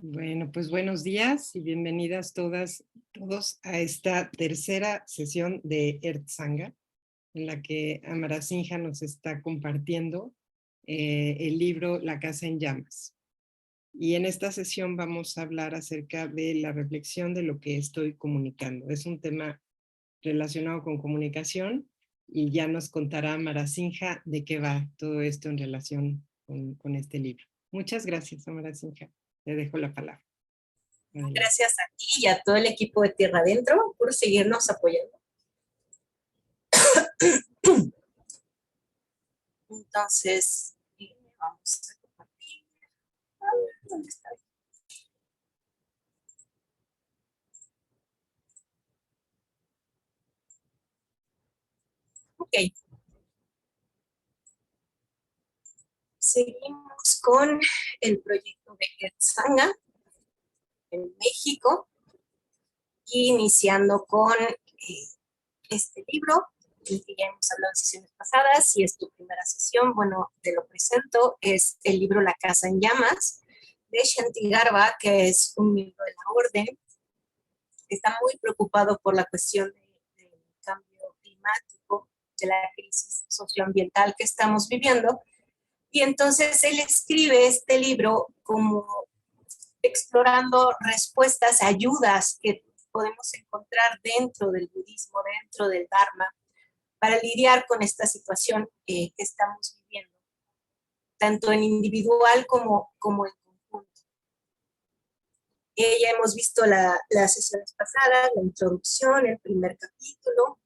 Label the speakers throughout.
Speaker 1: Bueno, pues buenos días y bienvenidas todos a esta tercera sesión de Ertsanga, en la que Amarasingha nos está compartiendo el libro La casa en llamas. Y en esta sesión vamos a hablar acerca de la reflexión de lo que estoy comunicando. Es un tema relacionado con comunicación y ya nos contará Amarasingha de qué va todo esto en relación con este libro. Muchas gracias, Amarasingha. Te dejo la palabra. Adelante.
Speaker 2: Gracias a ti y a todo el equipo de Tierra Adentro por seguirnos apoyando. Entonces, vamos a compartir. ¿Dónde está? Ok. Seguimos con el proyecto de Ertsanga en México, iniciando con este libro, del que ya hemos hablado en sesiones pasadas. Si es tu primera sesión, bueno, te lo presento. Es el libro La casa en llamas, de Shanti Garba, que es un miembro de la orden. Está muy preocupado por la cuestión del cambio climático, de la crisis socioambiental que estamos viviendo. Y entonces él escribe este libro como explorando respuestas, ayudas que podemos encontrar dentro del budismo, dentro del Dharma, para lidiar con esta situación que estamos viviendo, tanto en individual como en conjunto. Ya hemos visto las sesiones pasadas, la introducción, el primer capítulo,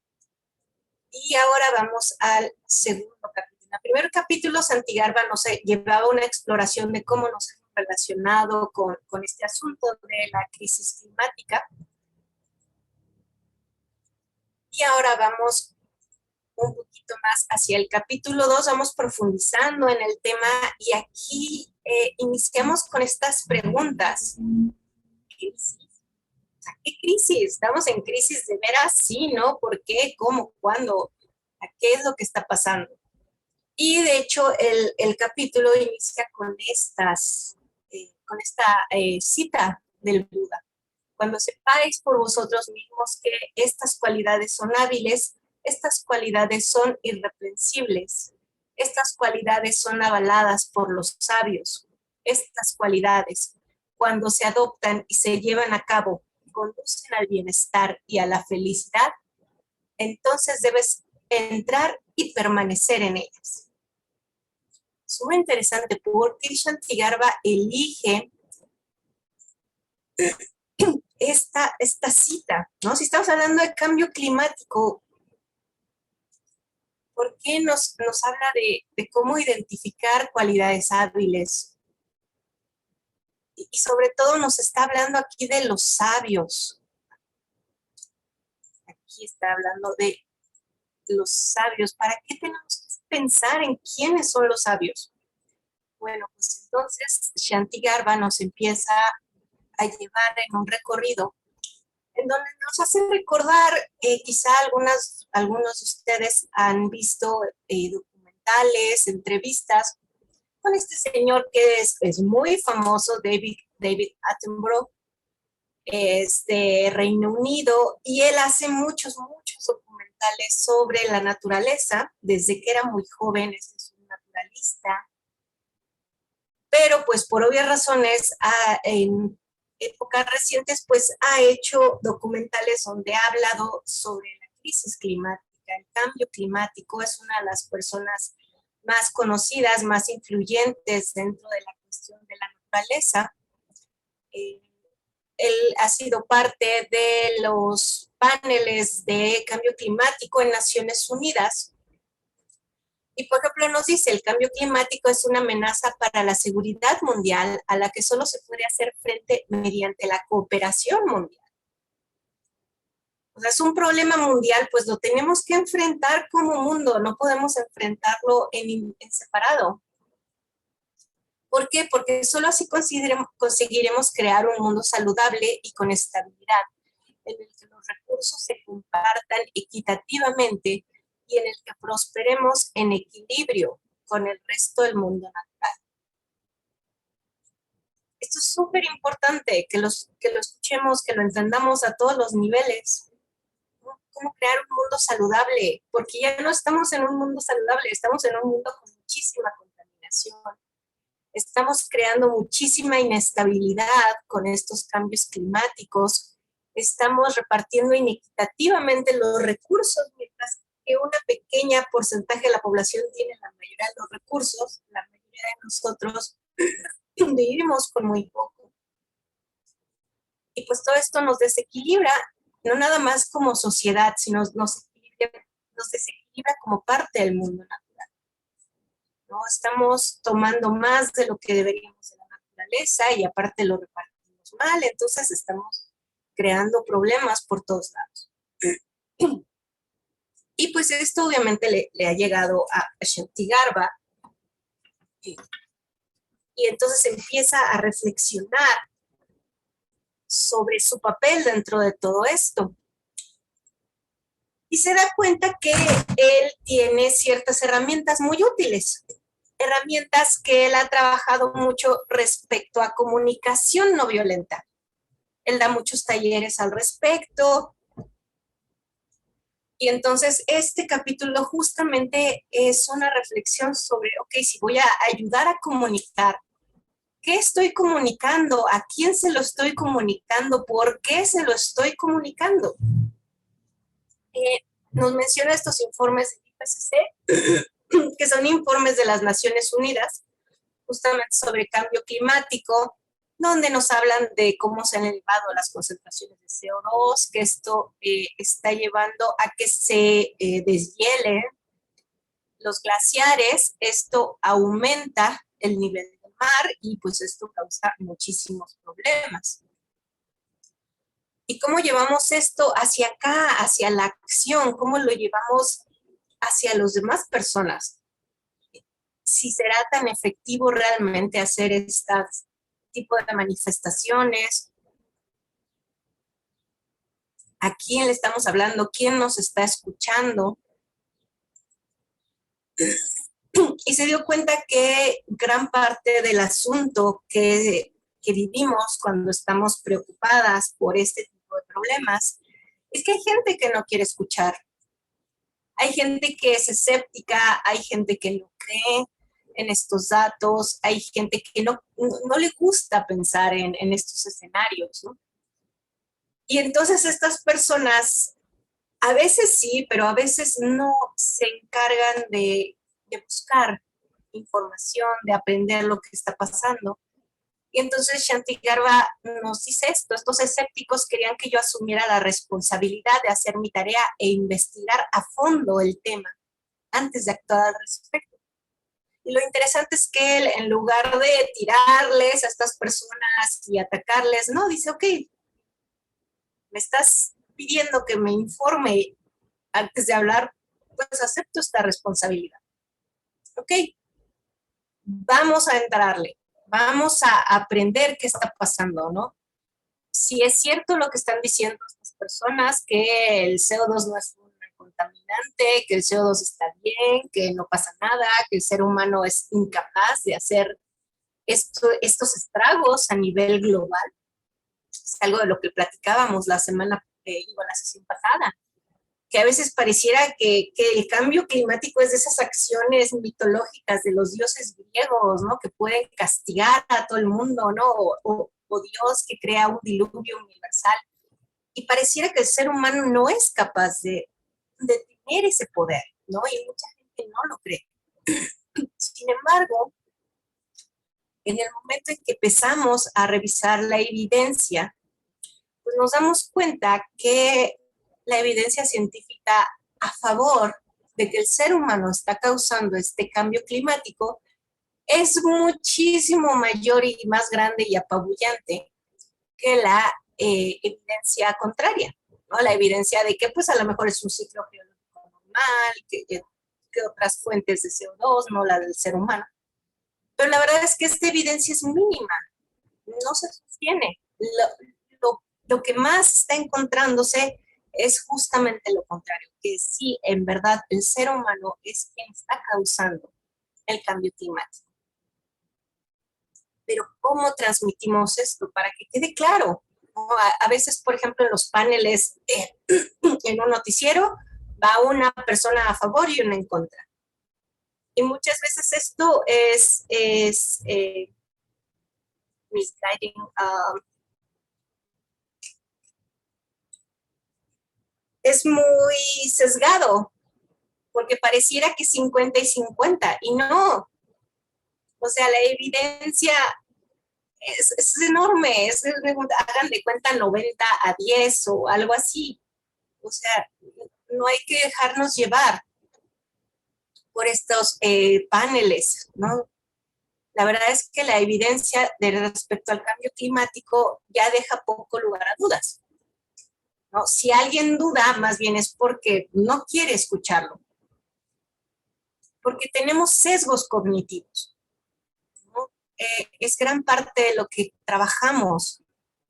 Speaker 2: y ahora vamos al segundo capítulo. En el primer capítulo, Santigarba nos llevaba una exploración de cómo nos hemos relacionado con este asunto de la crisis climática. Y ahora vamos un poquito más hacia el capítulo 2, vamos profundizando en el tema y aquí iniciamos con estas preguntas. ¿Crisis? ¿Qué crisis? ¿Estamos en crisis de veras? Sí, ¿no? ¿Por qué? ¿Cómo? ¿Cuándo? ¿Qué es lo que está pasando? Y de hecho el capítulo inicia con esta cita del Buda. Cuando sepáis por vosotros mismos que estas cualidades son hábiles, estas cualidades son irreprensibles, estas cualidades son avaladas por los sabios, estas cualidades, cuando se adoptan y se llevan a cabo, conducen al bienestar y a la felicidad, entonces debes entrar y permanecer en ellas. Es muy interesante porque Shantigarba elige esta cita, ¿no? Si estamos hablando de cambio climático, ¿por qué nos habla de cómo identificar cualidades hábiles? Y sobre todo nos está hablando aquí de los sabios. Aquí está hablando de los sabios. ¿Para qué tenemos que pensar en quiénes son los sabios? Bueno, pues entonces Shantigarba nos empieza a llevar en un recorrido en donde nos hace recordar, quizá algunos de ustedes han visto documentales, entrevistas con este señor que es muy famoso, David Attenborough, es de Reino Unido, y él hace muchos documentales sobre la naturaleza, desde que era muy joven, es un naturalista, pero pues por obvias razones, en épocas recientes, pues ha hecho documentales donde ha hablado sobre la crisis climática, el cambio climático. Es una de las personas más conocidas, más influyentes dentro de la cuestión de la naturaleza. Él ha sido parte de los paneles de cambio climático en Naciones Unidas. Y, por ejemplo, nos dice, el cambio climático es una amenaza para la seguridad mundial a la que solo se puede hacer frente mediante la cooperación mundial. O sea, es un problema mundial, pues lo tenemos que enfrentar como mundo, no podemos enfrentarlo en separado. ¿Por qué? Porque solo así conseguiremos crear un mundo saludable y con estabilidad, en el que los recursos se compartan equitativamente y en el que prosperemos en equilibrio con el resto del mundo natural. Esto súper importante que lo escuchemos, que lo entendamos a todos los niveles. Cómo crear un mundo saludable, porque ya no estamos en un mundo saludable, estamos en un mundo con muchísima contaminación. Estamos creando muchísima inestabilidad con estos cambios climáticos. Estamos repartiendo inequitativamente los recursos, mientras que una pequeña porcentaje de la población tiene la mayoría de los recursos. La mayoría de nosotros vivimos con muy poco. Y pues todo esto nos desequilibra, no nada más como sociedad, sino nos desequilibra como parte del mundo natural, ¿no? Estamos tomando más de lo que deberíamos de la naturaleza y aparte lo repartimos mal, entonces estamos creando problemas por todos lados. Y pues esto obviamente le ha llegado a Shantigarba, y entonces empieza a reflexionar sobre su papel dentro de todo esto. Y se da cuenta que él tiene ciertas herramientas muy útiles, herramientas que él ha trabajado mucho respecto a comunicación no violenta. Él da muchos talleres al respecto. Y entonces este capítulo justamente es una reflexión sobre, ok, si voy a ayudar a comunicar, ¿qué estoy comunicando? ¿A quién se lo estoy comunicando? ¿Por qué se lo estoy comunicando? Nos menciona estos informes del IPCC, que son informes de las Naciones Unidas, justamente sobre cambio climático, donde nos hablan de cómo se han elevado las concentraciones de CO2, que esto está llevando a que se deshielen los glaciares, esto aumenta el nivel del mar y pues esto causa muchísimos problemas. ¿Y cómo llevamos esto hacia acá, hacia la acción? ¿Cómo lo llevamos hacia las demás personas? Si será tan efectivo realmente hacer este tipo de manifestaciones. ¿A quién le estamos hablando? ¿Quién nos está escuchando? Y se dio cuenta que gran parte del asunto que vivimos cuando estamos preocupadas por este tipo de problemas es que hay gente que no quiere escuchar. Hay gente que es escéptica, hay gente que no cree en estos datos, hay gente que no le gusta pensar en estos escenarios, ¿no? Y entonces estas personas, a veces sí, pero a veces no se encargan de buscar información, de aprender lo que está pasando. Y entonces Shantigarba nos dice esto, estos escépticos querían que yo asumiera la responsabilidad de hacer mi tarea e investigar a fondo el tema antes de actuar al respecto. Y lo interesante es que él, en lugar de tirarles a estas personas y atacarles, no, dice, ok, me estás pidiendo que me informe antes de hablar, pues acepto esta responsabilidad. Ok, vamos a entrarle, vamos a aprender qué está pasando, ¿no? Si es cierto lo que están diciendo estas personas, que el CO2 no es un contaminante, que el CO2 está bien, que no pasa nada, que el ser humano es incapaz de hacer estos estragos a nivel global. Es algo de lo que platicábamos la sesión pasada, que a veces pareciera que el cambio climático es de esas acciones mitológicas de los dioses griegos, ¿no? Que pueden castigar a todo el mundo, ¿no? O Dios que crea un diluvio universal. Y pareciera que el ser humano no es capaz de tener ese poder, ¿no? Y mucha gente no lo cree. Sin embargo, en el momento en que empezamos a revisar la evidencia, pues nos damos cuenta que la evidencia científica a favor de que el ser humano está causando este cambio climático es muchísimo mayor y más grande y apabullante que la evidencia contraria, ¿no? La evidencia de que pues a lo mejor es un ciclo geológico normal, que otras fuentes de CO2, no la del ser humano. Pero la verdad es que esta evidencia es mínima, no se sostiene. Lo que más está encontrándose es justamente lo contrario, que sí, en verdad, el ser humano es quien está causando el cambio climático. Pero ¿cómo cómo transmitimos esto para que quede claro, ¿no? A veces, por ejemplo, en los paneles, en un noticiero, va una persona a favor y una en contra. Y muchas veces esto es misguiding, es muy sesgado, porque pareciera que 50 y 50, y no. O sea, la evidencia es enorme, hagan de cuenta 90-10 o algo así. O sea, no hay que dejarnos llevar por estos paneles, ¿no? La verdad es que la evidencia respecto al cambio climático ya deja poco lugar a dudas, ¿no? Si alguien duda, más bien es porque no quiere escucharlo, porque tenemos sesgos cognitivos, ¿no? Es gran parte de lo que trabajamos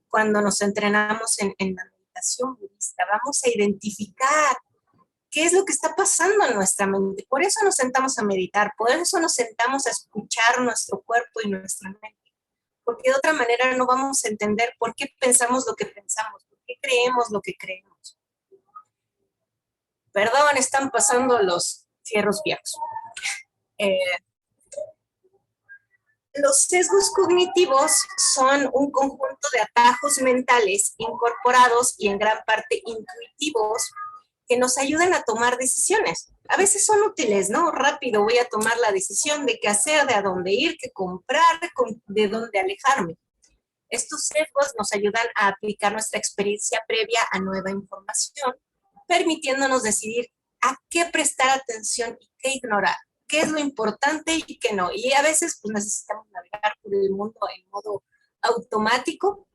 Speaker 2: cuando nos entrenamos en la meditación budista. Vamos a identificar qué es lo que está pasando en nuestra mente. Por eso nos sentamos a meditar, por eso nos sentamos a escuchar nuestro cuerpo y nuestra mente. Porque de otra manera no vamos a entender por qué pensamos lo que pensamos, por qué creemos lo que creemos. Perdón, están pasando los fierros viejos. Los sesgos cognitivos son un conjunto de atajos mentales incorporados y en gran parte intuitivos que nos ayudan a tomar decisiones. A veces son útiles, ¿no? Rápido voy a tomar la decisión de qué hacer, de a dónde ir, qué comprar, de dónde alejarme. Estos sesgos nos ayudan a aplicar nuestra experiencia previa a nueva información, permitiéndonos decidir a qué prestar atención y qué ignorar, qué es lo importante y qué no. Y a veces pues, necesitamos navegar por el mundo en modo automático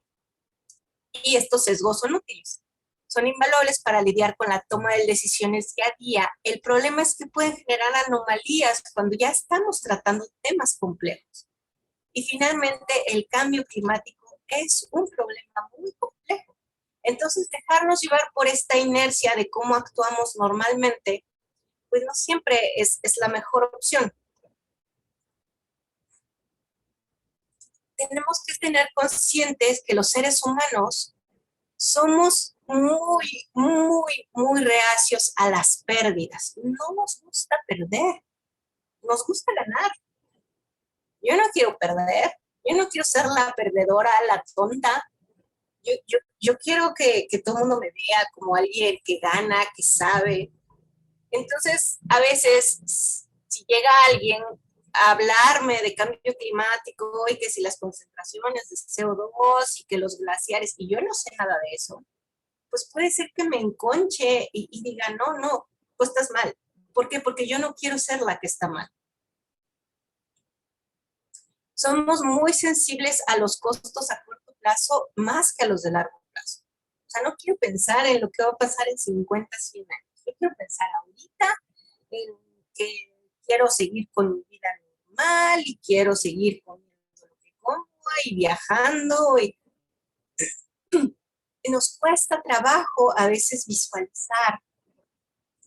Speaker 2: y estos sesgos son útiles. Son invaluables para lidiar con la toma de decisiones día a día. El problema es que pueden generar anomalías cuando ya estamos tratando temas complejos. Y finalmente, el cambio climático es un problema muy complejo. Entonces, dejarnos llevar por esta inercia de cómo actuamos normalmente, pues no siempre es la mejor opción. Tenemos que tener conscientes que los seres humanos somos muy reacios a las pérdidas. No nos gusta perder, nos gusta ganar. Yo no quiero perder, yo no quiero ser la perdedora, la tonta. Yo quiero que todo el mundo me vea como alguien que gana, que sabe. Entonces, a veces, si llega alguien a hablarme de cambio climático y que si las concentraciones de CO2 y que los glaciares, y yo no sé nada de eso, pues puede ser que me enconche y diga, no, pues estás mal. ¿Por qué? Porque yo no quiero ser la que está mal. Somos muy sensibles a los costos a corto plazo más que a los de largo plazo. O sea, no quiero pensar en lo que va a pasar en 50, 100 años. Yo quiero pensar ahorita en que quiero seguir con mi vida normal y quiero seguir comiendo lo que como y viajando. Y nos cuesta trabajo a veces visualizar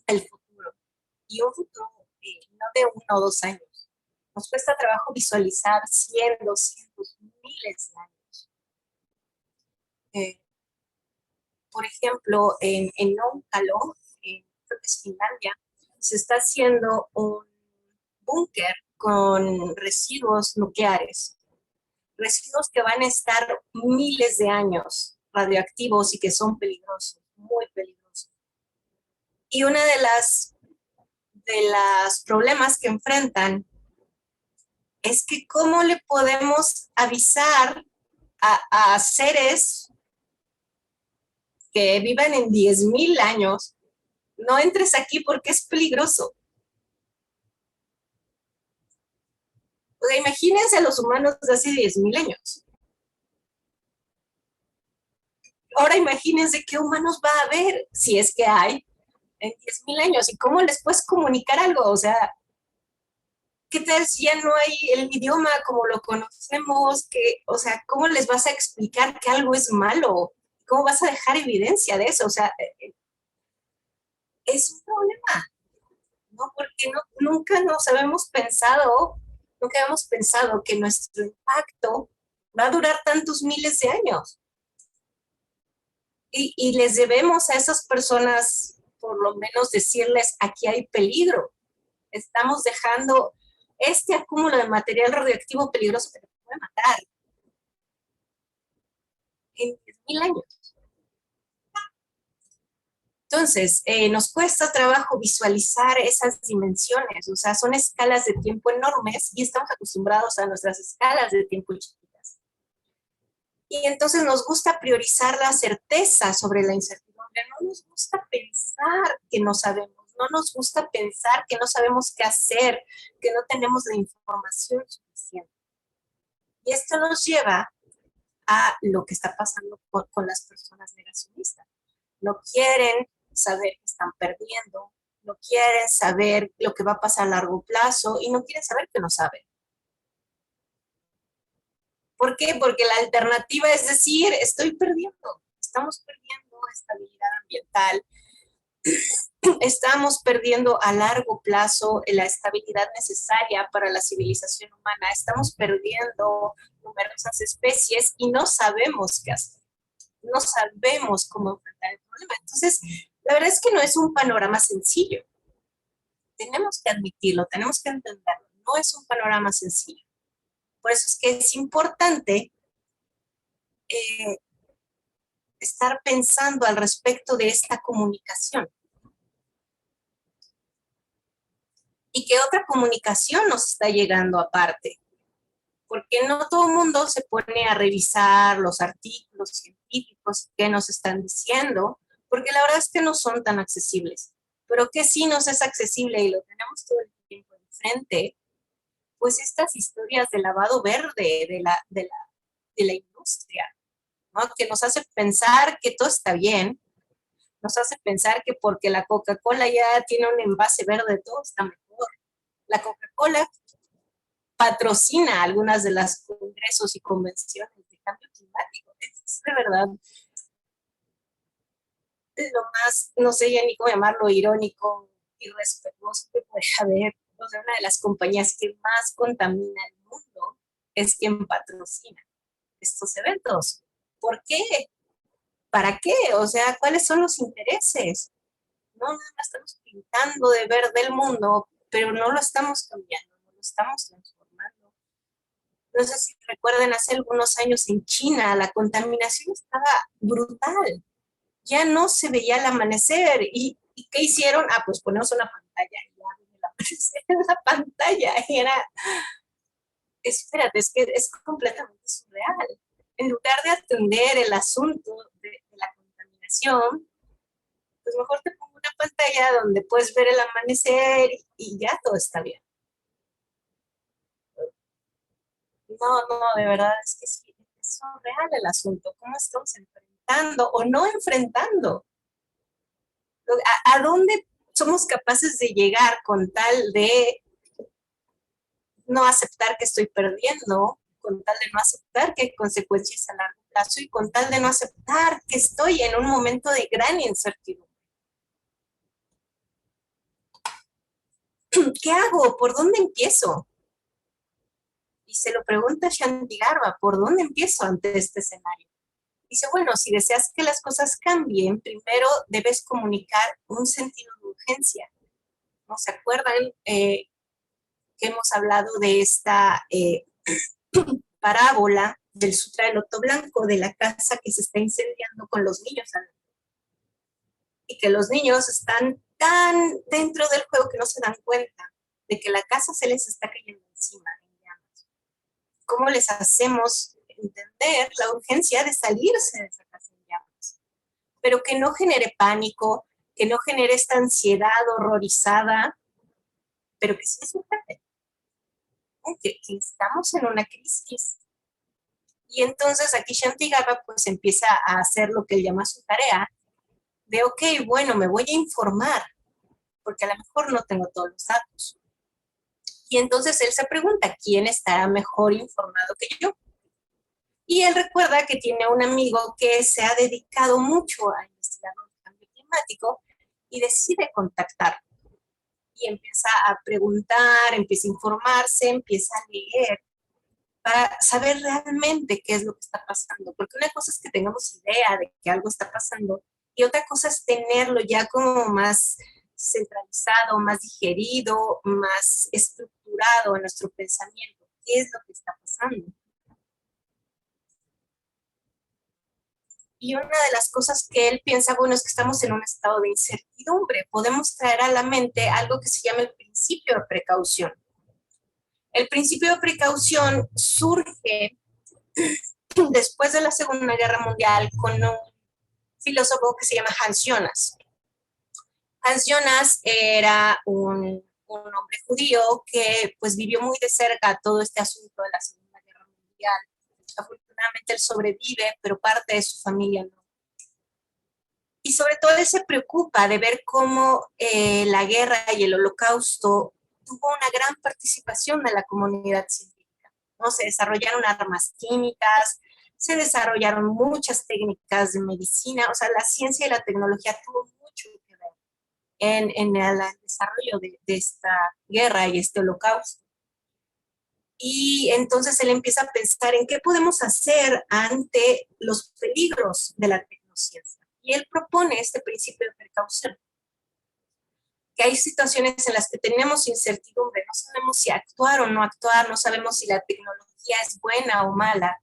Speaker 2: el futuro. Y un futuro no de 1 o 2 años. Nos cuesta trabajo visualizar 100, 200, miles de años. Por ejemplo, en Óncalo, creo que es Finlandia, se está haciendo un búnker con residuos nucleares, residuos que van a estar miles de años radioactivos y que son peligrosos, muy peligrosos. Y una de las problemas que enfrentan es que cómo le podemos avisar a seres que viven en 10,000 años, no entres aquí porque es peligroso. O sea, imagínense a los humanos de hace 10,000 años. Ahora imagínense qué humanos va a haber, si es que hay, en 10,000 años. ¿Y cómo les puedes comunicar algo? O sea, ¿qué tal si ya no hay el idioma como lo conocemos? O sea, ¿cómo les vas a explicar que algo es malo? ¿Cómo vas a dejar evidencia de eso? O sea, es un problema, ¿no? Porque nunca hemos pensado que nuestro impacto Va a durar tantos miles de años. Y les debemos a esas personas, por lo menos, decirles, aquí hay peligro. Estamos dejando este acúmulo de material radioactivo peligroso que te puede matar en 10.000 años. Entonces, nos cuesta trabajo visualizar esas dimensiones, o sea, son escalas de tiempo enormes y estamos acostumbrados a nuestras escalas de tiempo chiquitas. Y entonces nos gusta priorizar la certeza sobre la incertidumbre, no nos gusta pensar que no sabemos, no nos gusta pensar que no sabemos qué hacer, que no tenemos la información suficiente. Y esto nos lleva a lo que está pasando con las personas negacionistas. No quieren saber que están perdiendo, no quieren saber lo que va a pasar a largo plazo y no quieren saber que no saben. ¿Por qué? Porque la alternativa es decir, estoy perdiendo, estamos perdiendo estabilidad ambiental, estamos perdiendo a largo plazo la estabilidad necesaria para la civilización humana, estamos perdiendo numerosas especies y no sabemos qué hacer, no sabemos cómo enfrentar el problema. Entonces, la verdad es que no es un panorama sencillo. Tenemos que admitirlo, tenemos que entenderlo. No es un panorama sencillo. Por eso es que es importante estar pensando al respecto de esta comunicación. ¿Y qué otra comunicación nos está llegando aparte? Porque no todo el mundo se pone a revisar los artículos científicos que nos están diciendo, porque la verdad es que no son tan accesibles. Pero que sí nos es accesible y lo tenemos todo el tiempo enfrente, pues estas historias de lavado verde de la industria, ¿no? Que nos hace pensar que todo está bien, nos hace pensar que porque la Coca-Cola ya tiene un envase verde, todo está mejor. La Coca-Cola patrocina algunas de las congresos y convenciones de cambio climático. Es de verdad lo más, no sé ya ni cómo llamarlo, irónico y respetuoso que puede haber. O sea, una de las compañías que más contamina el mundo es quien patrocina estos eventos. ¿Por qué? ¿Para qué? O sea, ¿cuáles son los intereses? No, nada más estamos pintando de verde el mundo, pero no lo estamos cambiando, no lo estamos transformando. No sé si recuerden, hace algunos años en China la contaminación estaba brutal. Ya no se veía el amanecer. ¿Y qué hicieron? Ah, pues ponemos una pantalla. Y ya viene el amanecer en la pantalla. Y era, espérate, es que es completamente surreal. En lugar de atender el asunto de la contaminación, pues mejor te pongo una pantalla donde puedes ver el amanecer y ya todo está bien. No, no, de verdad es que sí, es surreal el asunto. ¿Cómo estamos enfrentando o no enfrentando? ¿A dónde somos capaces de llegar con tal de no aceptar que estoy perdiendo, con tal de no aceptar que hay consecuencias a largo plazo y con tal de no aceptar que estoy en un momento de gran incertidumbre? ¿Qué hago? ¿Por dónde empiezo? Y se lo pregunta Shanti Garba, ¿por dónde empiezo ante este escenario? Dice, bueno, si deseas que las cosas cambien, primero debes comunicar un sentido de urgencia. ¿No se acuerdan que hemos hablado de esta parábola del Sutra del Loto Blanco, de la casa que se está incendiando con los niños? Y que los niños están tan dentro del juego que no se dan cuenta de que la casa se les está cayendo encima en llamas. ¿Cómo les hacemos entender la urgencia de salirse de esa casa en llamas? Pero que no genere pánico, que no genere esta ansiedad horrorizada, pero que sí es urgente, que estamos en una crisis. Y entonces aquí Shanti Garba pues empieza a hacer lo que él llama su tarea, de ok, bueno, me voy a informar, porque a lo mejor no tengo todos los datos. Y entonces él se pregunta, ¿quién estará mejor informado que yo? Y él recuerda que tiene un amigo que se ha dedicado mucho a investigar el cambio climático y decide contactarlo. Y empieza a preguntar, empieza a informarse, empieza a leer para saber realmente qué es lo que está pasando. Porque una cosa es que tengamos idea de que algo está pasando y otra cosa es tenerlo ya como más centralizado, más digerido, más estructurado en nuestro pensamiento. ¿Qué es lo que está pasando? Y una de las cosas que él piensa, bueno, es que estamos en un estado de incertidumbre. Podemos traer a la mente algo que se llama el principio de precaución. El principio de precaución surge después de la Segunda Guerra Mundial con un filósofo que se llama Hans Jonas. Hans Jonas era un hombre judío que pues vivió muy de cerca todo este asunto de la Segunda Guerra Mundial. Afortunadamente él sobrevive, pero parte de su familia no. Y sobre todo él se preocupa de ver cómo la guerra y el holocausto tuvo una gran participación de la comunidad científica, ¿no? Se desarrollaron armas químicas, se desarrollaron muchas técnicas de medicina, o sea, la ciencia y la tecnología tuvo mucho que ver en el desarrollo de esta guerra y este holocausto. Y entonces él empieza a pensar en qué podemos hacer ante los peligros de la tecnociencia. Y él propone este principio de precaución, que hay situaciones en las que tenemos incertidumbre, no sabemos si actuar o no actuar, no sabemos si la tecnología es buena o mala.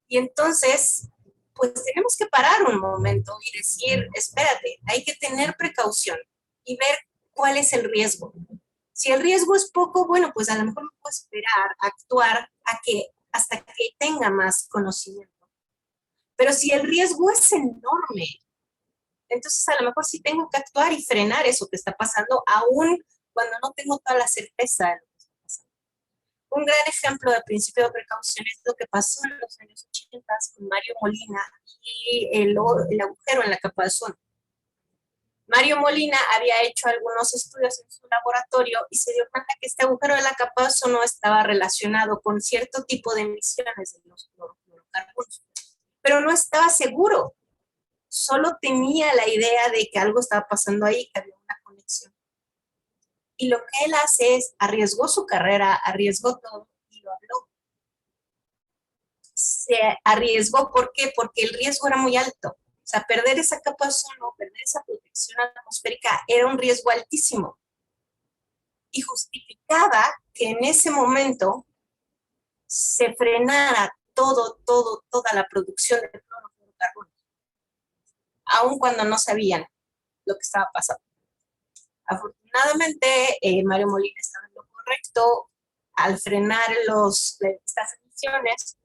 Speaker 2: Y entonces, pues tenemos que parar un momento y decir, espérate, hay que tener precaución y ver cuál es el riesgo. Si el riesgo es poco, bueno, pues a lo mejor me puedo esperar a actuar hasta que tenga más conocimiento. Pero si el riesgo es enorme, entonces a lo mejor sí tengo que actuar y frenar eso que está pasando, aún cuando no tengo toda la certeza de lo que está pasando. Un gran ejemplo de principio de precaución es lo que pasó en los años 80 con Mario Molina y el agujero en la capa de ozono. Mario Molina había hecho algunos estudios en su laboratorio y se dio cuenta que este agujero de la capa de ozono estaba relacionado con cierto tipo de emisiones de los fluorocarbonos, pero no estaba seguro. Solo tenía la idea de que algo estaba pasando ahí, que había una conexión. Y lo que él hace es, arriesgó su carrera, arriesgó todo y lo habló. Se arriesgó, ¿por qué? Porque el riesgo era muy alto. O sea, perder esa capa de ozono, perder esa protección atmosférica era un riesgo altísimo. Y justificaba que en ese momento se frenara toda la producción de fluorocarbonos, aun cuando no sabían lo que estaba pasando. Afortunadamente, Mario Molina estaba en lo correcto. Al frenar estas emisiones,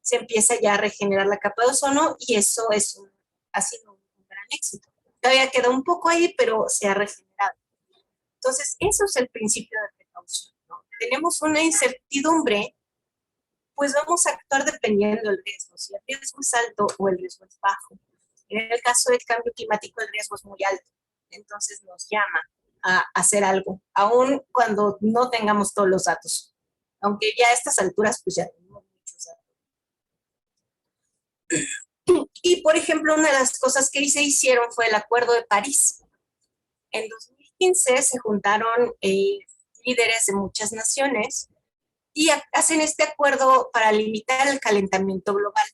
Speaker 2: se empieza ya a regenerar la capa de ozono y eso ha sido un gran éxito. Todavía queda un poco ahí, pero se ha regenerado. Entonces, eso es el principio de precaución, ¿no? Tenemos una incertidumbre, pues vamos a actuar dependiendo del riesgo. Si el riesgo es alto o el riesgo es bajo. En el caso del cambio climático, el riesgo es muy alto. Entonces nos llama a hacer algo, aun cuando no tengamos todos los datos. Aunque ya a estas alturas, pues ya tenemos muchos datos. Y, por ejemplo, una de las cosas que se hicieron fue el Acuerdo de París. En 2015 se juntaron líderes de muchas naciones y hacen este acuerdo para limitar el calentamiento global.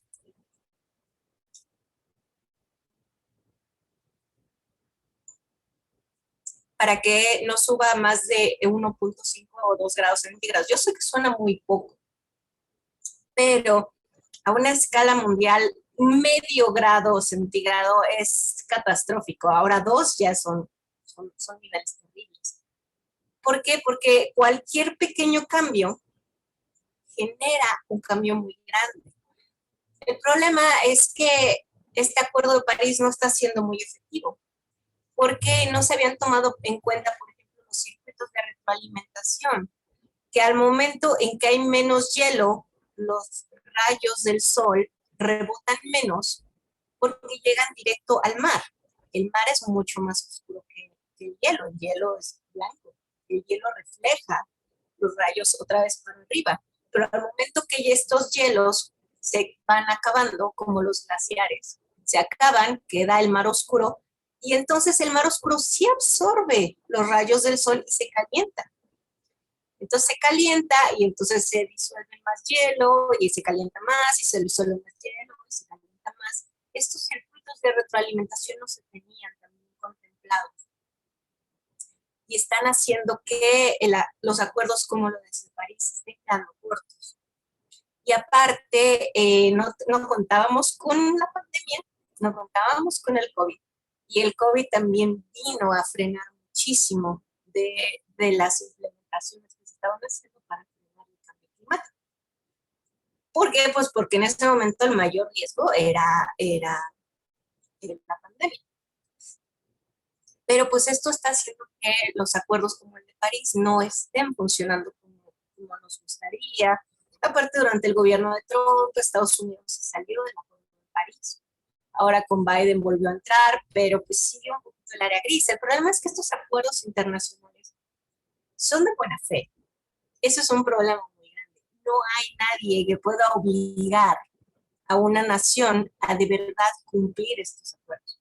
Speaker 2: Para que no suba más de 1.5 o 2 grados centígrados. Yo sé que suena muy poco, pero a una escala mundial, medio grado centígrado es catastrófico. Ahora 2 ya son niveles terribles. ¿Por qué? Porque cualquier pequeño cambio genera un cambio muy grande. El problema es que este Acuerdo de París no está siendo muy efectivo, porque no se habían tomado en cuenta, por ejemplo, los circuitos de retroalimentación, que al momento en que hay menos hielo, los rayos del sol rebotan menos porque llegan directo al mar. El mar es mucho más oscuro que el hielo es blanco, el hielo refleja los rayos otra vez para arriba, pero al momento que estos hielos se van acabando, como los glaciares, se acaban, queda el mar oscuro, y entonces el mar oscuro sí absorbe los rayos del sol y se calienta. Entonces se calienta y entonces se disuelve más hielo y se calienta más y se disuelve más hielo y se calienta más. Estos circuitos de retroalimentación no se tenían también contemplados y están haciendo que los acuerdos como los de París estén quedando cortos. Y aparte, no contábamos con la pandemia, no contábamos con el COVID. Y el COVID también vino a frenar muchísimo de las implementaciones que se estaban haciendo para frenar el cambio climático. ¿Por qué? Pues porque en ese momento el mayor riesgo era la pandemia. Pero pues esto está haciendo que los acuerdos como el de París no estén funcionando como nos gustaría. Aparte, durante el gobierno de Trump, Estados Unidos se salió del acuerdo de París. Ahora con Biden volvió a entrar, pero pues sigue un poquito el área gris. El problema es que estos acuerdos internacionales son de buena fe. Eso es un problema muy grande. No hay nadie que pueda obligar a una nación a de verdad cumplir estos acuerdos.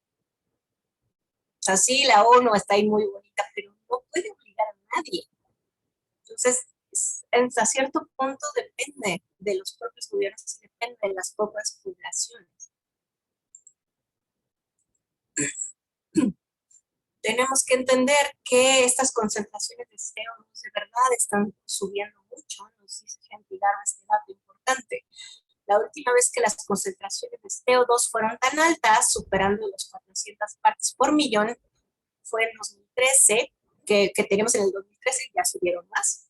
Speaker 2: O sea, sí, la ONU está ahí muy bonita, pero no puede obligar a nadie. Entonces, hasta cierto punto depende de los propios gobiernos y depende de las propias poblaciones. Tenemos que entender que estas concentraciones de CO2 de verdad están subiendo mucho. Nos dice gente este dato importante. La última vez que las concentraciones de CO2 fueron tan altas, superando los 400 partes por millón, fue en 2013, que teníamos en el 2013 y ya subieron más.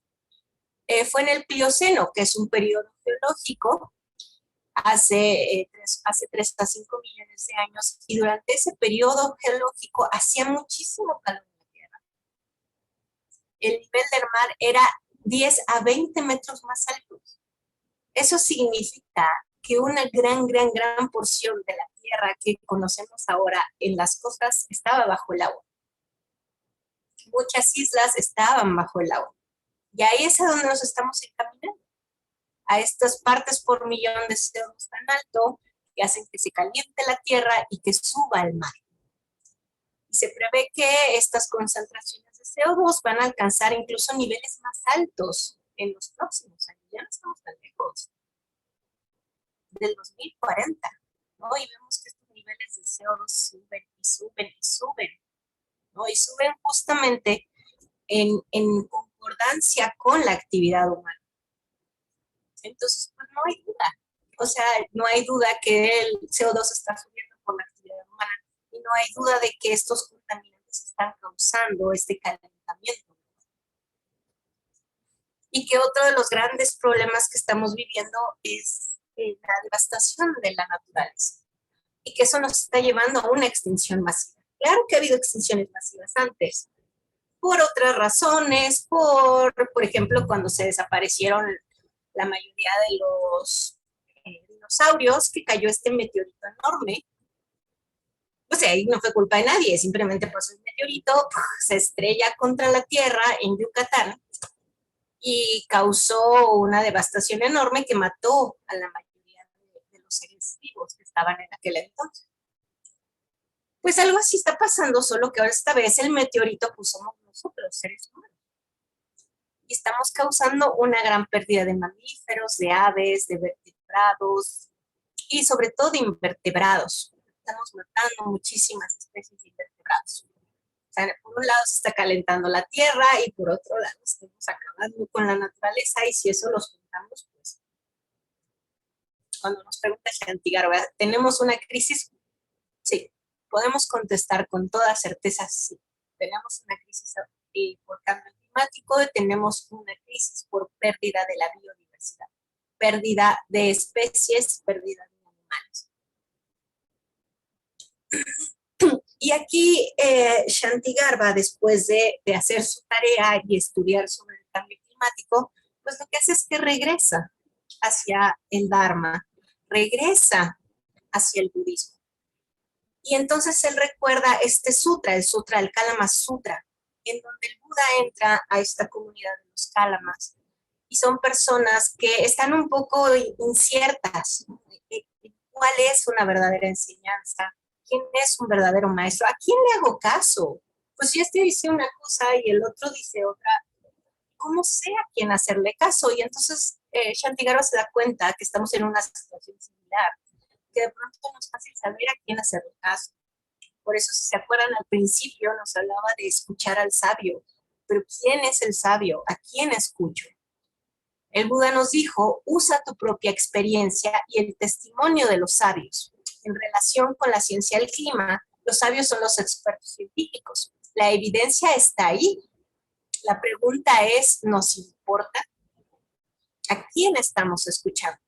Speaker 2: Fue en el Plioceno, que es un periodo geológico, hace 3 a 5 millones de años, y durante ese periodo geológico hacía muchísimo calor en la Tierra. El nivel del mar era 10 a 20 metros más alto. Eso significa que una gran porción de la Tierra que conocemos ahora en las costas estaba bajo el agua. Muchas islas estaban bajo el agua. Y ahí es a donde nos estamos encaminando, a estas partes por millón de CO2 tan alto que hacen que se caliente la Tierra y que suba el mar. Y se prevé que estas concentraciones de CO2 van a alcanzar incluso niveles más altos en los próximos años. Ya no estamos tan lejos del 2040, ¿no? Y vemos que estos niveles de CO2 suben y suben y suben, ¿no? Y suben justamente en concordancia con la actividad humana. Entonces, pues no hay duda. O sea, no hay duda que el CO2 está subiendo por la actividad humana y no hay duda de que estos contaminantes están causando este calentamiento. Y que otro de los grandes problemas que estamos viviendo es la devastación de la naturaleza. Y que eso nos está llevando a una extinción masiva. Claro que ha habido extinciones masivas antes, por otras razones, por ejemplo, cuando se desaparecieron la mayoría de los dinosaurios, que cayó este meteorito enorme. O sea, ahí no fue culpa de nadie, simplemente pasó el meteorito, se estrella contra la Tierra en Yucatán y causó una devastación enorme que mató a la mayoría de los seres vivos que estaban en aquel entonces. Pues algo así está pasando, solo que ahora esta vez el meteorito pues somos nosotros, seres humanos. Y estamos causando una gran pérdida de mamíferos, de aves, de vertebrados y sobre todo de invertebrados. Estamos matando muchísimas especies de invertebrados. O sea, por un lado se está calentando la Tierra y por otro lado estamos acabando con la naturaleza, y si eso los contamos, pues cuando nos pregunta Shanti Garba, ¿tenemos una crisis? Sí, podemos contestar con toda certeza sí. Tenemos una crisis por cambio climático, tenemos una crisis por pérdida de la biodiversidad, pérdida de especies, pérdida de animales. Y aquí Shanti Garba, después de hacer su tarea y estudiar sobre el cambio climático, pues lo que hace es que regresa hacia el Dharma, regresa hacia el budismo. Y entonces él recuerda este sutra, el sutra del Kalama Sutra, en donde el Buda entra a esta comunidad de los Kalamas. Y son personas que están un poco inciertas. ¿Cuál es una verdadera enseñanza? ¿Quién es un verdadero maestro? ¿A quién le hago caso? Pues si este dice una cosa y el otro dice otra, ¿cómo sé a quién hacerle caso? Y entonces Shantigarba se da cuenta que estamos en una situación similar, que de pronto no es fácil saber a quién hacerle caso. Por eso, si se acuerdan, al principio nos hablaba de escuchar al sabio. Pero ¿quién es el sabio? ¿A quién escucho? El Buda nos dijo, usa tu propia experiencia y el testimonio de los sabios. En relación con la ciencia del clima, los sabios son los expertos científicos. La evidencia está ahí. La pregunta es, ¿nos importa? ¿A quién estamos escuchando?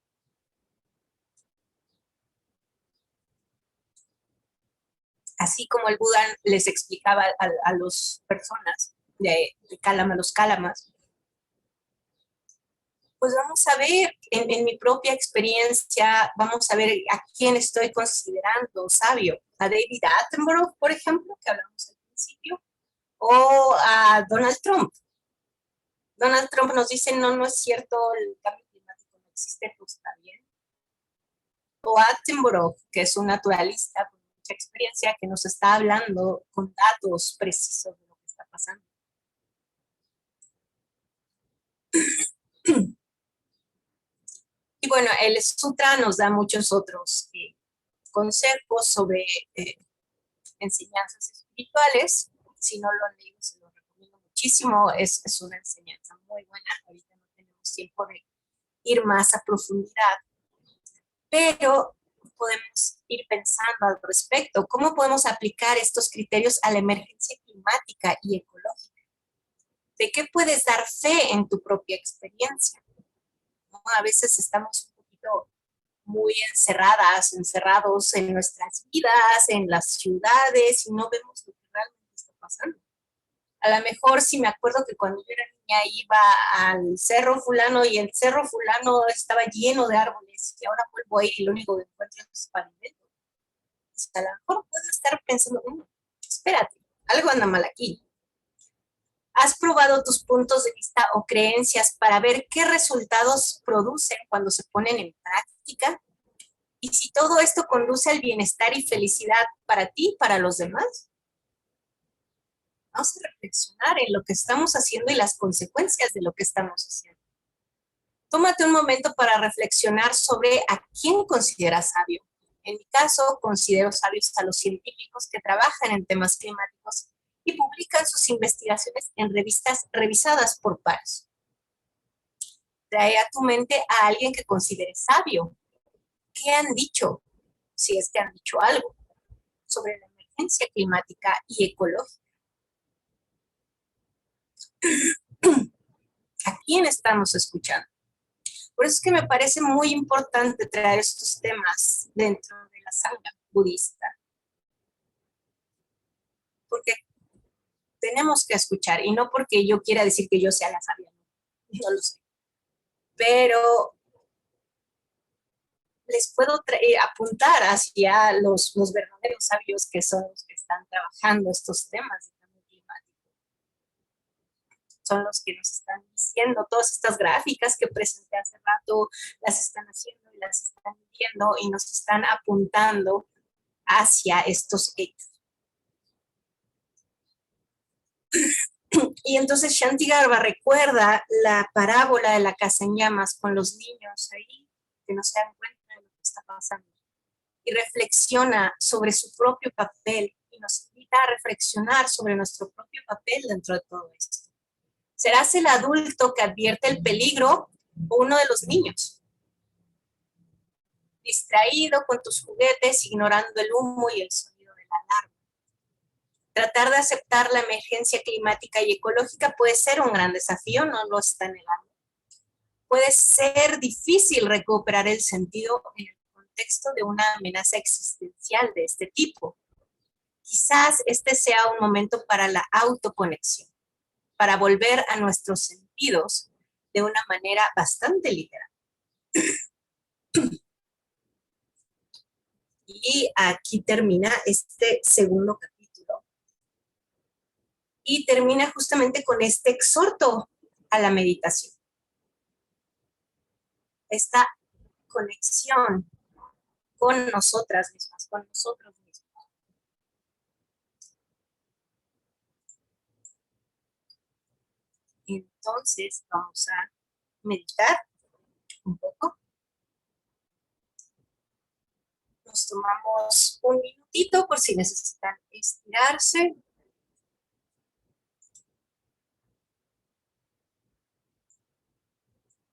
Speaker 2: Así como el Buda les explicaba a las personas de Kalama, los Kalamas, pues vamos a ver en mi propia experiencia, vamos a ver a quién estoy considerando sabio. A David Attenborough, por ejemplo, que hablamos al principio, o a Donald Trump. Donald Trump nos dice, no, no es cierto, el cambio climático no existe, pues está bien. O Attenborough, que es un naturalista con mucha experiencia, que nos está hablando con datos precisos de lo que está pasando. Y bueno, el sutra nos da muchos otros consejos sobre enseñanzas espirituales. Si no lo han leído, se lo recomiendo muchísimo. Es una enseñanza muy buena. Ahorita no tenemos tiempo de ir más a profundidad, pero podemos ir pensando al respecto. ¿Cómo podemos aplicar estos criterios a la emergencia climática y ecológica? ¿De qué puedes dar fe en tu propia experiencia? ¿No? A veces estamos un poquito muy encerrados en nuestras vidas, en las ciudades, y no vemos lo que realmente está pasando. A lo mejor sí me acuerdo que cuando yo era niña iba al Cerro Fulano y el Cerro Fulano estaba lleno de árboles y ahora vuelvo ahí y lo único que encuentro es pavimento. O sea, a lo mejor puedo estar pensando, espérate, algo anda mal aquí. ¿Has probado tus puntos de vista o creencias para ver qué resultados producen cuando se ponen en práctica? Y si todo esto conduce al bienestar y felicidad para ti y para los demás. Vamos a reflexionar en lo que estamos haciendo y las consecuencias de lo que estamos haciendo. Tómate un momento para reflexionar sobre a quién consideras sabio. En mi caso, considero sabios a los científicos que trabajan en temas climáticos y publican sus investigaciones en revistas revisadas por pares. Trae a tu mente a alguien que consideres sabio. ¿Qué han dicho? Si es que han dicho algo sobre la emergencia climática y ecológica. ¿A quién estamos escuchando? Por eso es que me parece muy importante traer estos temas dentro de la sangha budista. Porque tenemos que escuchar, y no porque yo quiera decir que yo sea la sabia, no lo sé. Pero les puedo apuntar hacia los verdaderos sabios que son los que están trabajando estos temas de cambio climático. Son los que nos están diciendo todas estas gráficas que presenté hace rato, las están haciendo y las están viendo y nos están apuntando hacia estos hechos. Y entonces Shantigarba recuerda la parábola de la casa en llamas con los niños ahí que no se dan cuenta de lo que está pasando. Y reflexiona sobre su propio papel y nos invita a reflexionar sobre nuestro propio papel dentro de todo esto. ¿Serás el adulto que advierte el peligro o uno de los niños? Distraído con tus juguetes, ignorando el humo y el sonido de la alarma. Tratar de aceptar la emergencia climática y ecológica puede ser un gran desafío, no lo está negando. Puede ser difícil recuperar el sentido en el contexto de una amenaza existencial de este tipo. Quizás este sea un momento para la autoconexión, para volver a nuestros sentidos de una manera bastante literal. Y aquí termina este segundo capítulo. Y termina justamente con este exhorto a la meditación. Esta conexión con nosotras mismas, con nosotros mismos. Entonces vamos a meditar un poco. Nos tomamos un minutito por si necesitan estirarse.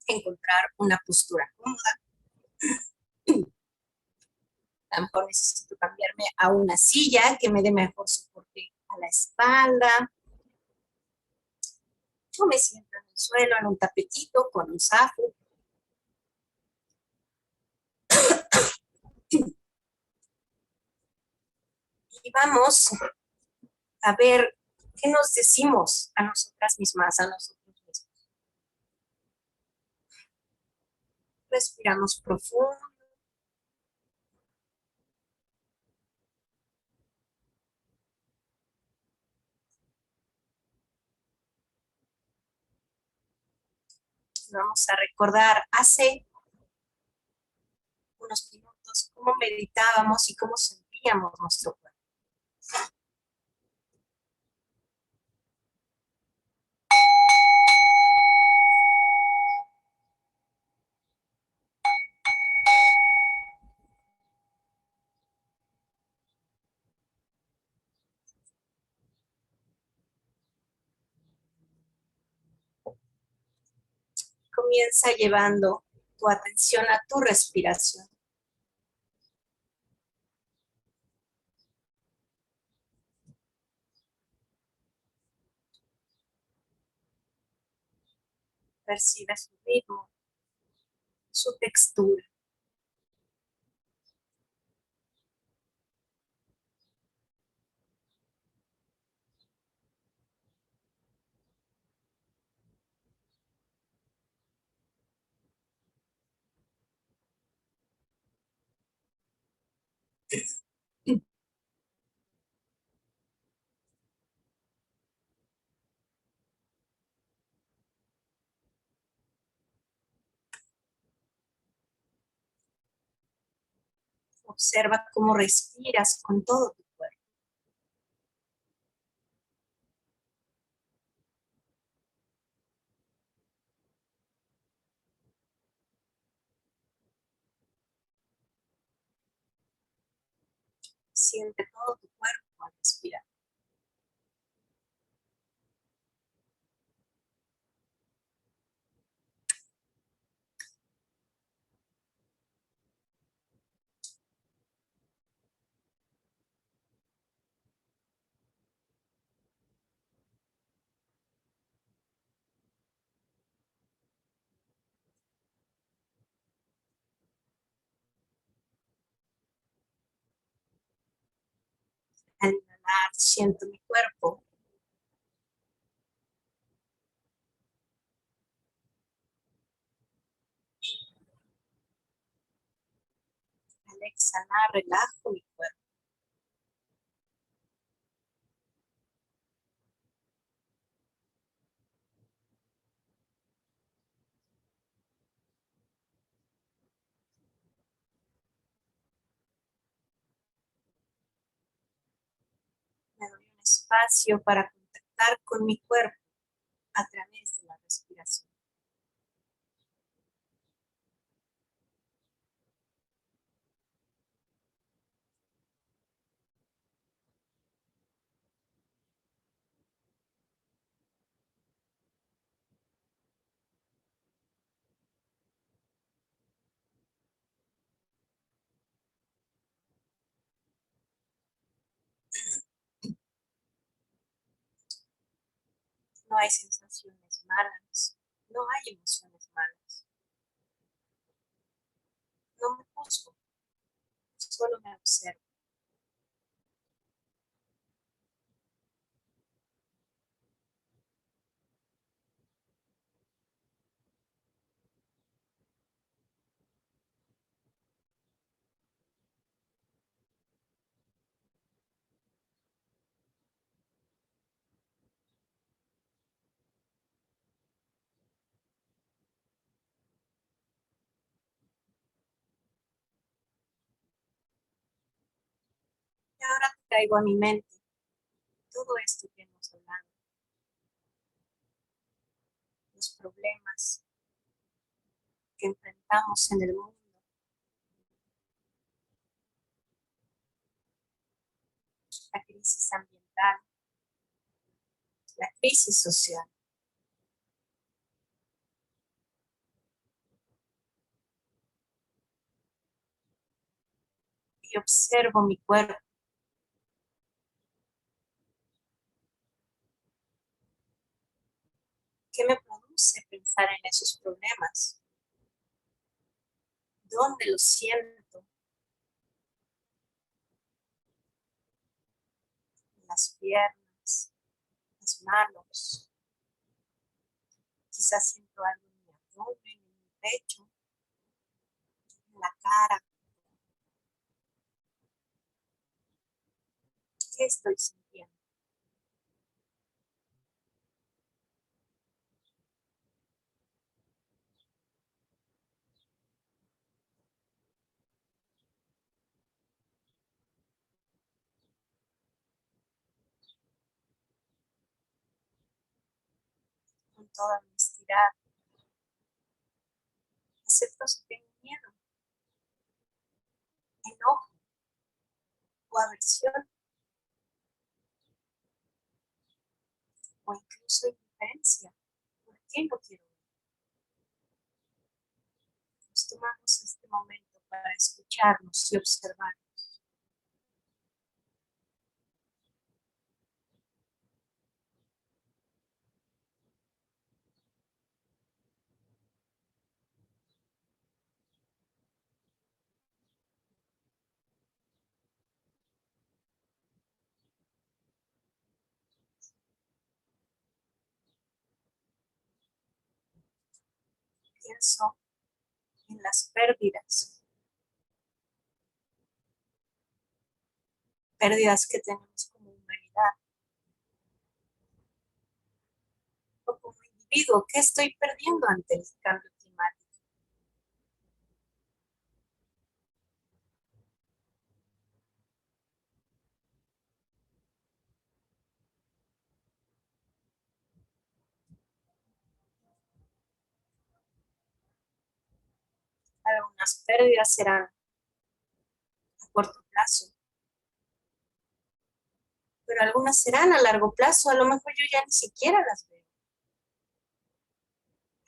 Speaker 2: Encontrar una postura cómoda. A lo mejor necesito cambiarme a una silla que me dé mejor soporte a la espalda. Yo me siento en el suelo, en un tapetito con un zafu. Y vamos a ver qué nos decimos a nosotras mismas, a nosotros mismos. Respiramos profundo. Vamos a recordar hace unos minutos cómo meditábamos y cómo sentíamos nuestro cuerpo. Comienza llevando tu atención a tu respiración. Percibe su ritmo, su textura. Observa cómo respiras con todo tu cuerpo. Siente todo tu cuerpo al respirar. Al inhalar, siento mi cuerpo. Al exhalar, relajo mi cuerpo. Me doy un espacio para contactar con mi cuerpo a través de la respiración. No hay sensaciones malas, no hay emociones malas. No me juzgo, solo me observo. Y ahora traigo a mi mente todo esto que hemos hablado. problemas que enfrentamos en el mundo. La crisis ambiental, la crisis social. Y observo mi cuerpo. ¿Qué me produce pensar en esos problemas? ¿Dónde los siento? En las piernas, las manos. Quizás siento algo en mi abdomen, en mi pecho, en la cara. ¿Qué estoy sintiendo? Con toda honestidad, acepto si tengo miedo, enojo o aversión o incluso indiferencia. ¿Por qué no quiero ver? Nos tomamos este momento para escucharnos y observar. Pienso en las pérdidas que tenemos como humanidad o como individuo. ¿Qué estoy perdiendo ante el cambio climático? Algunas pérdidas serán a corto plazo, pero algunas serán a largo plazo. A lo mejor yo ya ni siquiera las veo.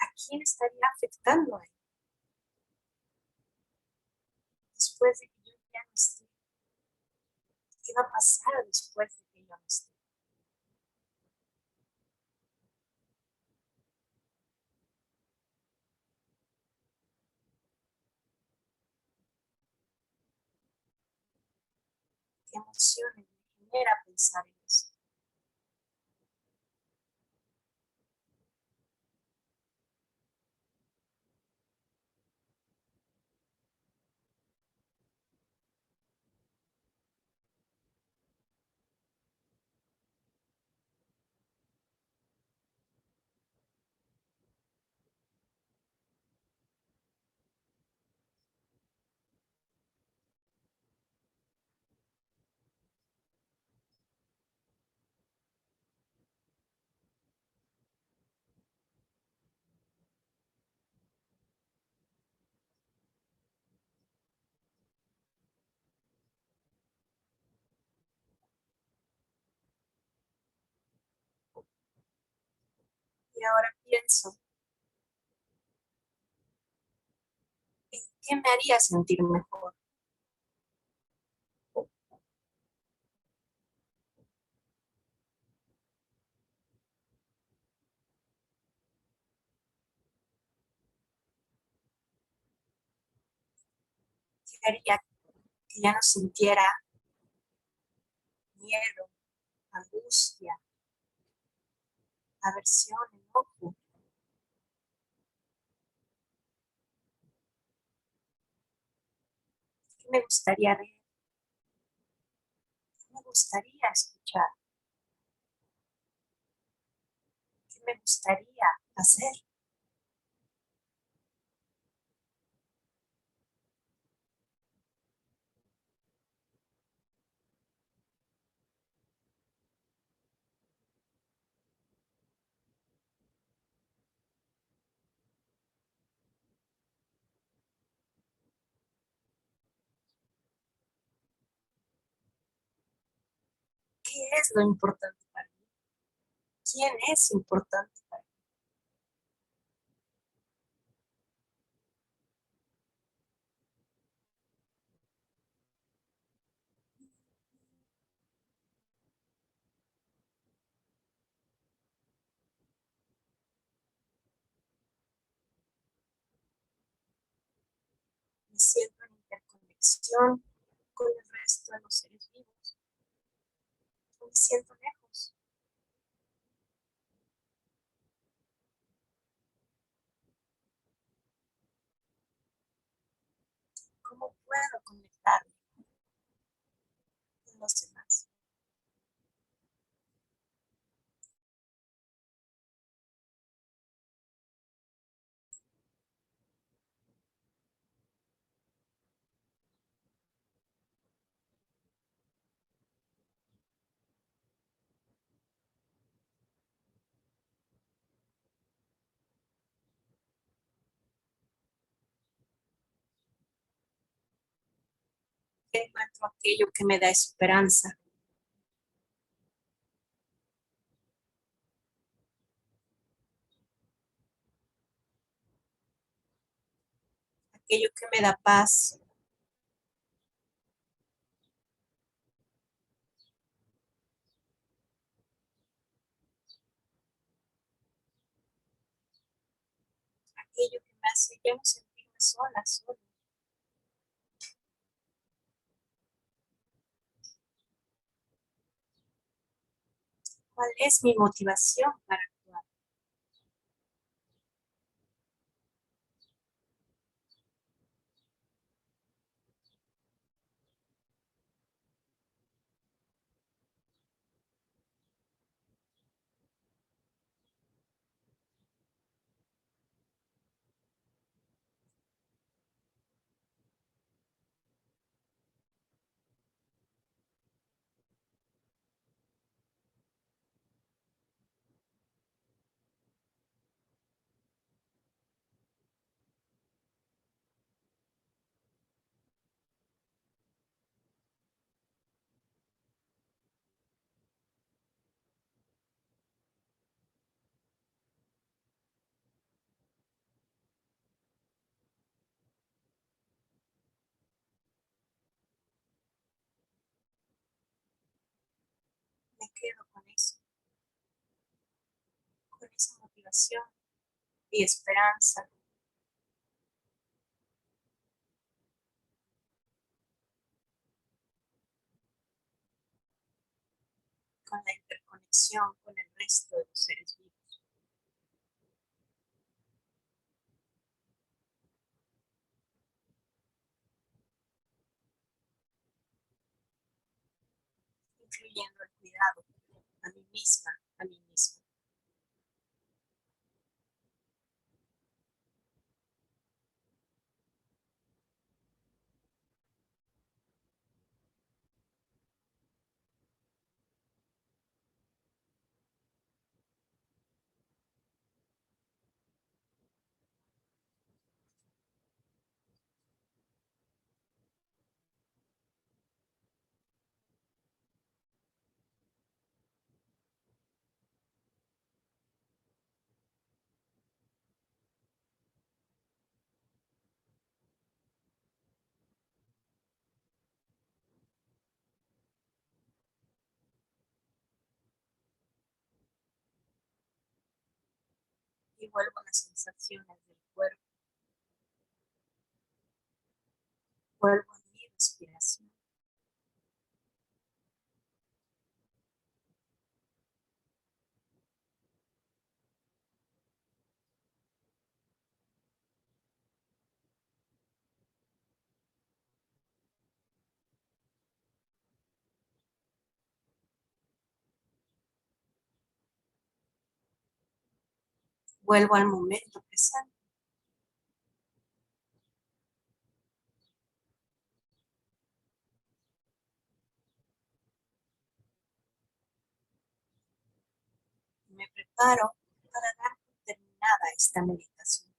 Speaker 2: ¿A quién estaría afectando ahí? Después de que yo ya no esté, ¿qué va a pasar después de que yo no esté? ¿Qué emociones me genera pensar en eso? Y ahora pienso, ¿en qué me haría sentir mejor? ¿Qué haría que ya no sintiera miedo, angustia, aversión, enojo? ¿Qué me gustaría ver? ¿Qué me gustaría escuchar? ¿Qué me gustaría hacer? es lo importante para mí? ¿Quién es importante para mí? Me siento en interconexión con el resto de los seres vivos. No me siento lejos. ¿Cómo puedo conectarme con los demás? Encuentro aquello que me da esperanza, aquello que me da paz, aquello que me hace ya no sentirme sola, sola. ¿Cuál es mi motivación para actuar? Me quedo con eso, con esa motivación y esperanza, con la interconexión con el resto de los seres vivos. Incluyendo el cuidado a mí misma, a mí mismo. Y vuelvo a las sensaciones del cuerpo, vuelvo a mi respiración. Vuelvo al momento presente. Me preparo para dar por terminada esta meditación.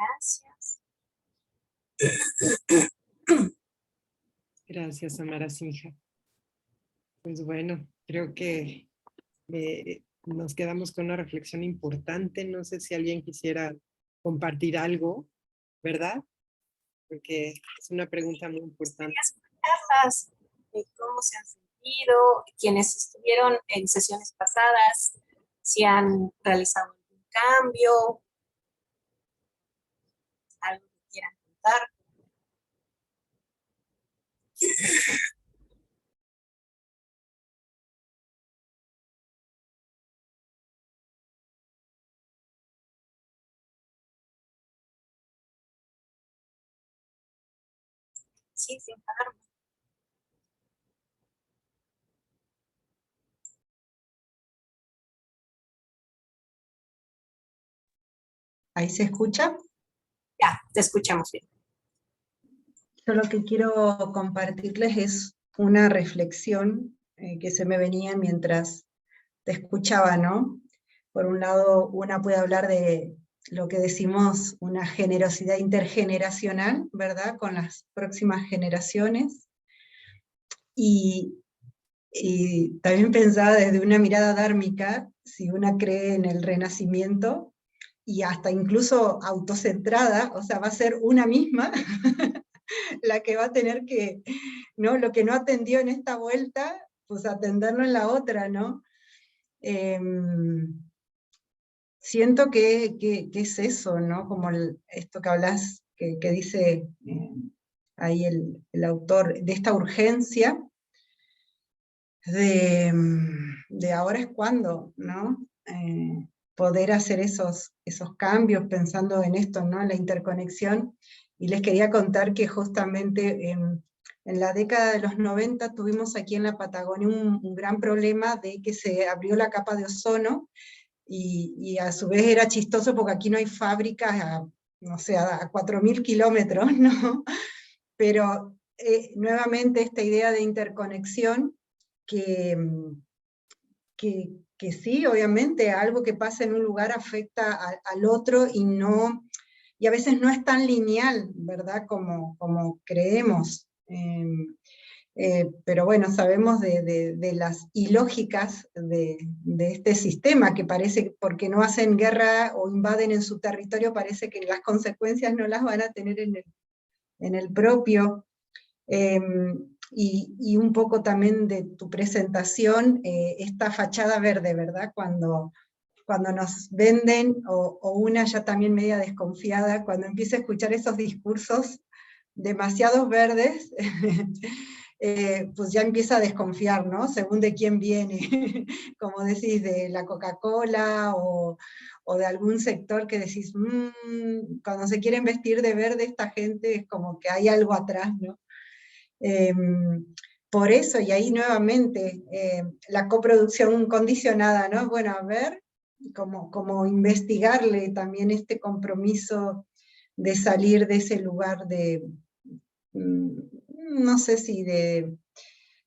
Speaker 2: Gracias.
Speaker 1: Gracias, Amara Sinja. Pues bueno, creo que nos quedamos con una reflexión importante. No sé si alguien quisiera compartir algo, ¿verdad? Porque es una pregunta muy importante.
Speaker 2: Escucharlas, cómo se han sentido, quienes estuvieron en sesiones pasadas, si han realizado algún cambio, algo que quieran contar. Sí, sin parar.
Speaker 3: ¿Ahí se escucha?
Speaker 2: Ya, te escuchamos bien.
Speaker 3: Yo lo que quiero compartirles es una reflexión que se me venía mientras te escuchaba, ¿no? Por un lado, una puede hablar de lo que decimos una generosidad intergeneracional, ¿verdad? Con las próximas generaciones. Y también pensaba desde una mirada dármica, si una cree en el renacimiento, y hasta incluso autocentrada, o sea, va a ser una misma la que va a tener que, ¿no? Lo que no atendió en esta vuelta, pues atenderlo en la otra, ¿no? Siento que es eso, ¿no? Como esto que hablas, que dice ahí el autor, de esta urgencia, de ahora es cuando, ¿no? Poder hacer esos cambios pensando en esto, ¿no? En la interconexión. Y les quería contar que justamente en la década de los 90 tuvimos aquí en la Patagonia un gran problema de que se abrió la capa de ozono, y a su vez era chistoso porque aquí no hay fábricas no sé, a 4.000 kilómetros, ¿no? Pero nuevamente esta idea de interconexión que, que sí, obviamente, algo que pasa en un lugar afecta al otro y a veces no es tan lineal, ¿verdad? Como creemos. Pero bueno, sabemos de las ilógicas de este sistema, que parece que porque no hacen guerra o invaden en su territorio, parece que las consecuencias no las van a tener en el propio. Y un poco también de tu presentación, esta fachada verde, ¿verdad? Cuando nos venden, o una ya también media desconfiada, cuando empieza a escuchar esos discursos demasiados verdes, pues ya empieza a desconfiar, ¿no? Según de quién viene, como decís, de la Coca-Cola o de algún sector que decís, cuando se quieren vestir de verde esta gente es como que hay algo atrás, ¿no? Por eso, y ahí nuevamente, la coproducción condicionada, ¿no? Bueno, a ver, como investigarle también este compromiso de salir de ese lugar de, no sé si de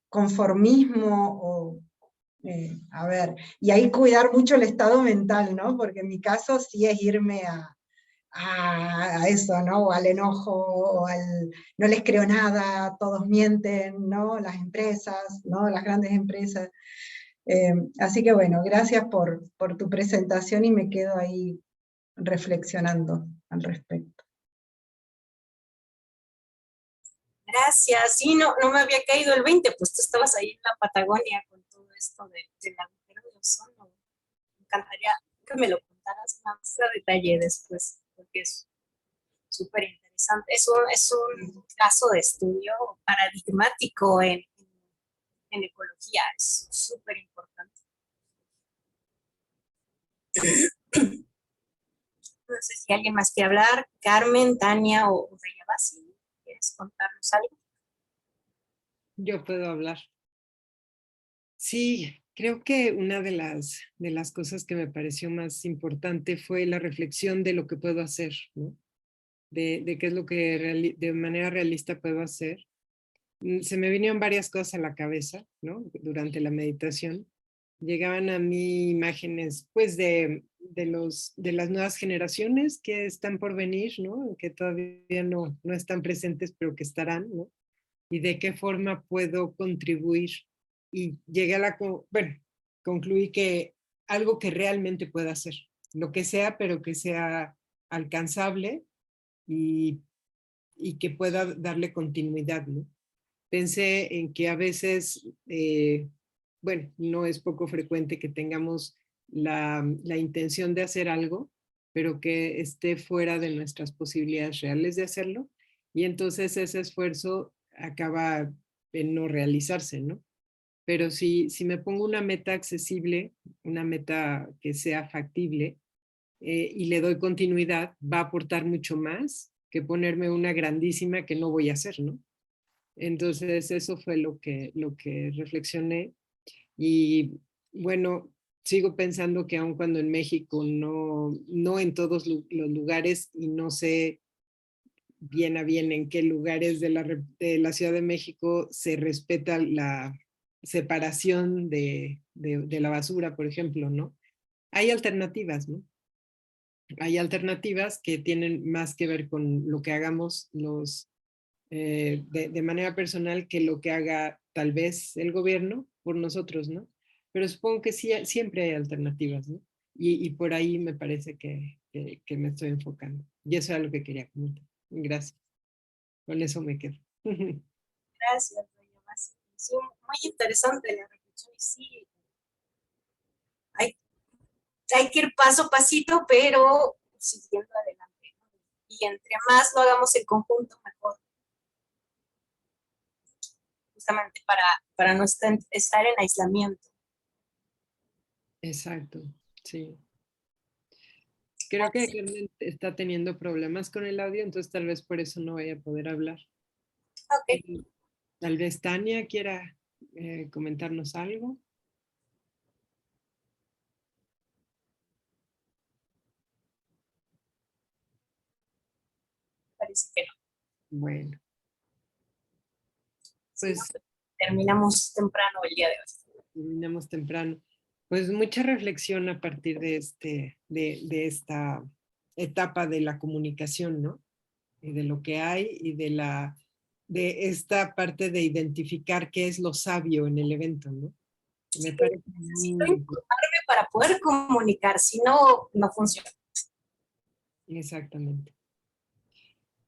Speaker 3: conformismo o, a ver, y ahí cuidar mucho el estado mental, ¿no? Porque en mi caso sí es irme a eso, ¿no? O al enojo, o al no les creo nada, todos mienten, ¿no? Las empresas, ¿no? Las grandes empresas. Así que bueno, gracias por tu presentación y me quedo ahí reflexionando al respecto.
Speaker 2: Gracias. Sí, no me había caído el 20, pues tú estabas ahí en la Patagonia con todo esto del agujero de ozono. Me encantaría que me lo contaras más a detalle después, porque es súper interesante. Es un caso de estudio paradigmático en ecología, es súper importante. No sé si alguien más quiere hablar, Carmen, Tania o Reyabasi, ¿quieres contarnos algo?
Speaker 1: Yo puedo hablar. Sí, creo que una de las cosas que me pareció más importante fue la reflexión de lo que puedo hacer, ¿no? De qué es lo que de manera realista puedo hacer. Se me vinieron varias cosas a la cabeza, ¿no? Durante la meditación. Llegaban a mí imágenes, pues, de de las nuevas generaciones que están por venir, ¿no? Que todavía no están presentes, pero que estarán, ¿no? Y de qué forma puedo contribuir. Y llegué a concluí que algo que realmente pueda hacer, lo que sea, pero que sea alcanzable y que pueda darle continuidad, ¿no? Pensé en que a veces, no es poco frecuente que tengamos la intención de hacer algo, pero que esté fuera de nuestras posibilidades reales de hacerlo, y entonces ese esfuerzo acaba en no realizarse, ¿no? Pero si me pongo una meta accesible, una meta que sea factible, y le doy continuidad, va a aportar mucho más que ponerme una grandísima que no voy a hacer, ¿no? Entonces eso fue lo que reflexioné. Y bueno, sigo pensando que aun cuando en México no en todos los lugares, y no sé bien a bien en qué lugares de la Ciudad de México se respeta la separación de la basura, por ejemplo, ¿no? Hay alternativas, ¿no? Hay alternativas que tienen más que ver con lo que hagamos de manera personal que lo que haga tal vez el gobierno por nosotros, ¿no? Pero supongo que sí, siempre hay alternativas, ¿no? Y por ahí me parece que me estoy enfocando. Y eso es lo que quería comentar. Gracias. Con eso me quedo.
Speaker 2: Gracias, doña Masi. Sí, muy interesante la reflexión y sí, hay que ir paso a pasito, pero siguiendo adelante, ¿no? Y entre más lo hagamos en conjunto, mejor. Justamente para no estar en aislamiento.
Speaker 1: Exacto, sí. Creo que Carmen está teniendo problemas con el audio, entonces tal vez por eso no vaya a poder hablar.
Speaker 2: Ok.
Speaker 1: Tal vez Tania quiera comentarnos algo.
Speaker 2: Parece que no.
Speaker 1: Bueno,
Speaker 2: Si
Speaker 1: pues
Speaker 2: no, terminamos temprano el día de hoy.
Speaker 1: terminamos temprano. Pues mucha reflexión a partir de esta etapa de la comunicación, ¿no? Y de lo que hay y de esta parte de identificar qué es lo sabio en el evento, ¿no? Me parece
Speaker 2: Necesito informarme para poder comunicar, si no, no funciona.
Speaker 1: Exactamente.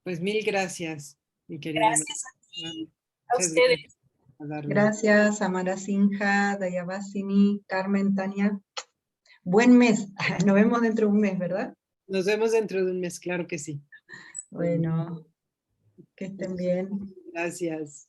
Speaker 1: Pues mil gracias, mi querida.
Speaker 2: Gracias a ti, a
Speaker 1: Muchas
Speaker 2: ustedes.
Speaker 1: gracias.
Speaker 3: Gracias, Amara Sinja, Dayabasini, Carmen, Tania. Buen mes. Nos vemos dentro de un mes, ¿verdad?
Speaker 1: Nos vemos dentro de un mes, claro que sí.
Speaker 3: Bueno, que estén bien.
Speaker 1: Gracias.